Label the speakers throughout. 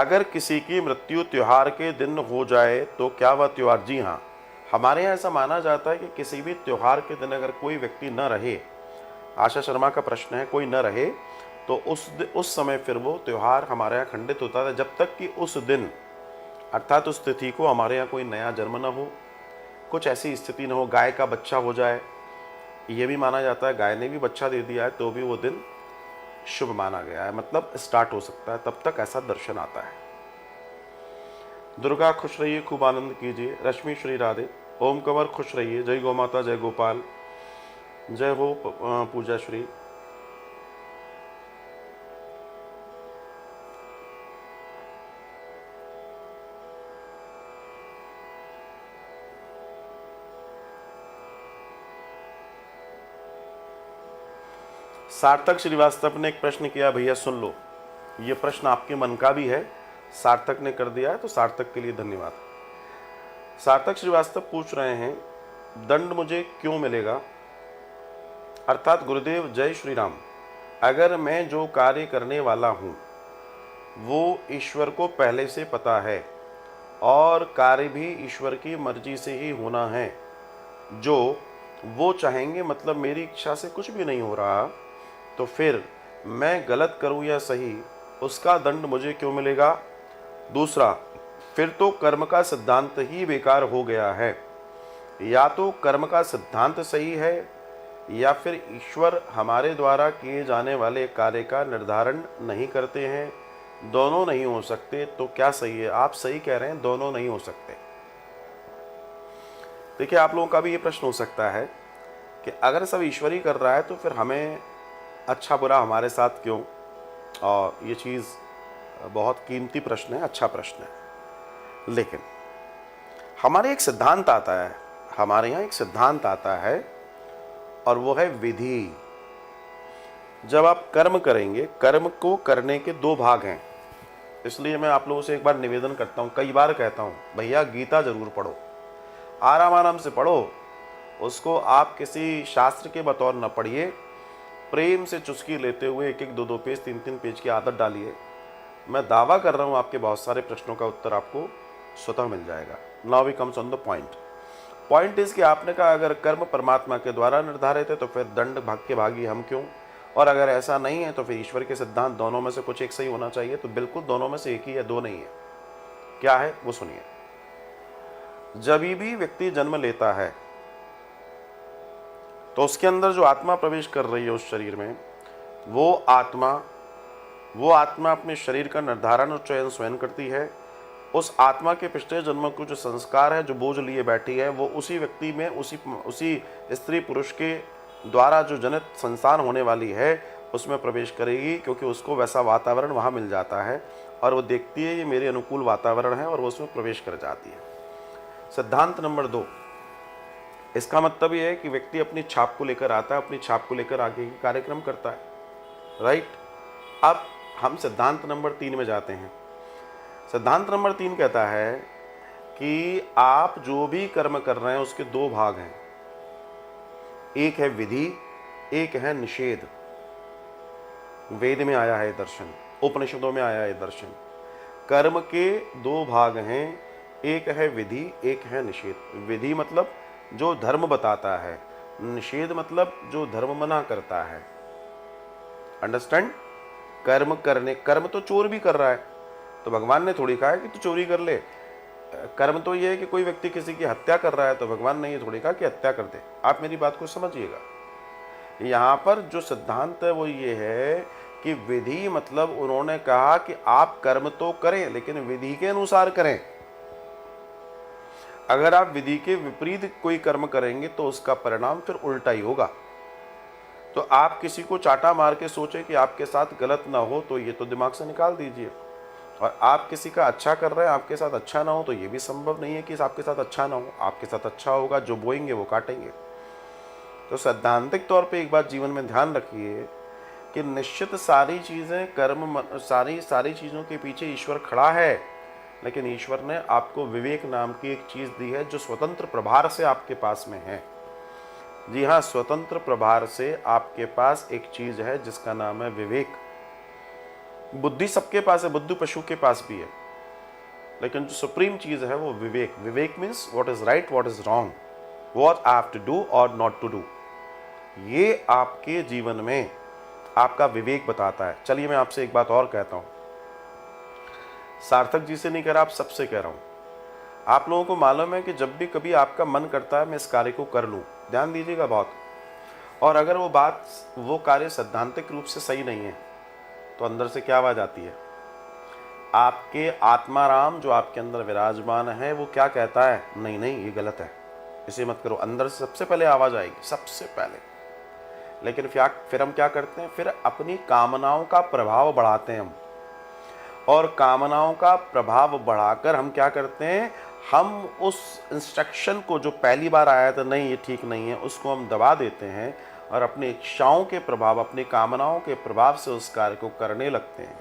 Speaker 1: अगर किसी की मृत्यु त्योहार के दिन हो जाए तो क्या वह त्योहार, जी हाँ, हमारे यहाँ ऐसा माना जाता है कि किसी भी त्योहार के दिन अगर कोई व्यक्ति न रहे, आशा शर्मा का प्रश्न है, कोई न रहे, तो उस समय फिर वो त्योहार हमारे यहाँ खंडित होता था, जब तक कि उस दिन अर्थात उस तिथि को हमारे यहाँ कोई नया जन्म न हो, कुछ ऐसी स्थिति न हो, गाय का बच्चा हो जाए, ये भी माना जाता है गाय ने भी बच्चा दे दिया है तो भी वो दिन शुभ माना गया है, मतलब स्टार्ट हो सकता है, तब तक ऐसा दर्शन आता है। दुर्गा खुश रहिए, खूब आनंद कीजिए। रश्मि श्री राधे। ओम कंवर खुश रहिए। जय गौ माता, जय गोपाल, जय हो पूजा श्री। सार्थक श्रीवास्तव ने एक प्रश्न किया, भैया सुन लो, ये प्रश्न आपके मन का भी है, सार्थक ने कर दिया है, तो सार्थक के लिए धन्यवाद। सार्थक श्रीवास्तव पूछ रहे हैं, दंड मुझे क्यों मिलेगा? अर्थात गुरुदेव जय श्री राम, अगर मैं जो कार्य करने वाला हूँ वो ईश्वर को पहले से पता है और कार्य भी ईश्वर की मर्जी से ही होना है, जो वो चाहेंगे, मतलब मेरी इच्छा से कुछ भी नहीं हो रहा, तो फिर मैं गलत करूं या सही, उसका दंड मुझे क्यों मिलेगा? दूसरा, फिर तो कर्म का सिद्धांत ही बेकार हो गया है। या तो कर्म का सिद्धांत सही है या फिर ईश्वर हमारे द्वारा किए जाने वाले कार्य का निर्धारण नहीं करते हैं, दोनों नहीं हो सकते। तो क्या सही है? आप सही कह रहे हैं, दोनों नहीं हो सकते। देखिए, आप लोगों का भी ये प्रश्न हो सकता है कि अगर सब ईश्वर ही कर रहा है तो फिर हमें अच्छा बुरा हमारे साथ क्यों? और ये चीज़ बहुत कीमती प्रश्न है, अच्छा प्रश्न है। लेकिन हमारे एक सिद्धांत आता है, हमारे यहाँ एक सिद्धांत आता है और वो है विधि। जब आप कर्म करेंगे, कर्म को करने के दो भाग हैं, इसलिए मैं आप लोगों से एक बार निवेदन करता हूँ, कई बार कहता हूँ, भैया गीता जरूर पढ़ो, आराम आराम से पढ़ो उसको। आप किसी शास्त्र के बतौर न पढ़िए, प्रेम से चुस्की लेते हुए एक एक दो दो पेज, तीन तीन पेज की आदत डालिए। मैं दावा कर रहा हूँ आपके बहुत सारे प्रश्नों का उत्तर आपको स्वतः मिल जाएगा। Now we comes on the point is कि आपने कहा अगर कर्म परमात्मा के द्वारा निर्धारित है तो फिर दंड भाग के भागी हम क्यों? और अगर ऐसा नहीं है तो फिर ईश्वर के सिद्धांत दोनों में से कुछ एक सही होना चाहिए। तो बिल्कुल दोनों में से एक ही है, दो नहीं है। क्या है वो सुनिए। जब भी व्यक्ति जन्म लेता है तो उसके अंदर जो आत्मा प्रवेश कर रही है उस शरीर में, वो आत्मा अपने शरीर का निर्धारण और चयन स्वयं करती है। उस आत्मा के पिछले जन्म को जो संस्कार है, जो बोझ लिए बैठी है, वो उसी व्यक्ति में, उसी स्त्री पुरुष के द्वारा जो जनित संतान होने वाली है उसमें प्रवेश करेगी, क्योंकि उसको वैसा वातावरण वहाँ मिल जाता है और वो देखती है ये मेरे अनुकूल वातावरण है और वो उसमें प्रवेश कर जाती है। सिद्धांत नंबर 2, इसका मतलब ये है कि व्यक्ति अपनी छाप को लेकर आता है, अपनी छाप को लेकर आगे की कार्यक्रम करता है, राइट। अब हम सिद्धांत नंबर 3 में जाते हैं। सिद्धांत नंबर 3 कहता है कि आप जो भी कर्म कर रहे हैं उसके दो भाग हैं, एक है विधि, एक है निषेध। वेद में आया है दर्शन, उपनिषदों में आया है दर्शन। कर्म के दो भाग हैं, एक है विधि, एक है निषेध। विधि मतलब जो धर्म बताता है, निषेध मतलब जो धर्म मना करता है। अंडरस्टैंड? कर्म तो चोर भी कर रहा है, तो भगवान ने थोड़ी कहा है कि तू चोरी कर ले। कर्म तो ये है कि कोई व्यक्ति किसी की हत्या कर रहा है, तो भगवान ने ये थोड़ी कहा कि हत्या कर दे। आप मेरी बात को समझिएगा। यहाँ पर जो सिद्धांत है वो ये है कि विधि मतलब उन्होंने कहा कि आप कर्म तो करें लेकिन विधि के अनुसार करें। अगर आप विधि के विपरीत कोई कर्म करेंगे तो उसका परिणाम फिर उल्टा ही होगा। तो आप किसी को चाटा मार के सोचें कि आपके साथ गलत ना हो, तो ये तो दिमाग से निकाल दीजिए। और आप किसी का अच्छा कर रहे हैं, आपके साथ अच्छा ना हो, तो ये भी संभव नहीं है कि आपके साथ अच्छा ना हो। आपके साथ अच्छा होगा, जो बोएंगे वो काटेंगे। तो सैद्धांतिक तौर पे एक बात जीवन में ध्यान रखिए कि निश्चित सारी चीज़ें कर्म, सारी चीज़ों के पीछे ईश्वर खड़ा है, लेकिन ईश्वर ने आपको विवेक नाम की एक चीज़ दी है जो स्वतंत्र प्रभार से आपके पास में है। जी हाँ, स्वतंत्र प्रभार से आपके पास एक चीज़ है जिसका नाम है विवेक। बुद्धि सबके पास है, बुद्धि पशु के पास भी है, लेकिन जो सुप्रीम चीज है वो विवेक। विवेक means what is right, what is wrong, what I have to do और नॉट टू डू। ये आपके जीवन में आपका विवेक बताता है। चलिए मैं आपसे एक बात और कहता हूं, सार्थक जी से नहीं कह रहा, आप सबसे कह रहा हूं। आप लोगों को मालूम है कि जब भी कभी आपका मन करता है मैं इस कार्य को कर लूं, ध्यान दीजिएगा बहुत, और अगर वो कार्य सैद्धांतिक रूप से सही नहीं है तो अंदर से क्या आवाज आती है? आपके आत्माराम जो आपके अंदर विराजमान है वो क्या कहता है? नहीं नहीं, ये गलत है, इसे मत करो। अंदर से सबसे पहले आवाज आएगी, सबसे पहले। लेकिन फिर हम क्या करते हैं? फिर अपनी कामनाओं का प्रभाव बढ़ाते हैं हम, और कामनाओं का प्रभाव बढ़ाकर हम क्या करते हैं? हम उस इंस्ट्रक्शन को जो पहली बार आया था, नहीं ये ठीक नहीं है, उसको हम दबा देते हैं और अपनी इच्छाओं के प्रभाव, अपनी कामनाओं के प्रभाव से उस कार्य को करने लगते हैं।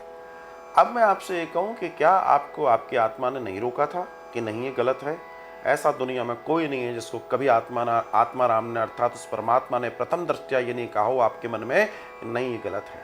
Speaker 1: अब मैं आपसे ये कहूं कि क्या आपको आपकी आत्मा ने नहीं रोका था कि नहीं ये गलत है? ऐसा दुनिया में कोई नहीं है जिसको कभी आत्माराम ने, अर्थात उस परमात्मा ने प्रथम दृष्टया ये नहीं कहा हो आपके मन में नहीं ये गलत है।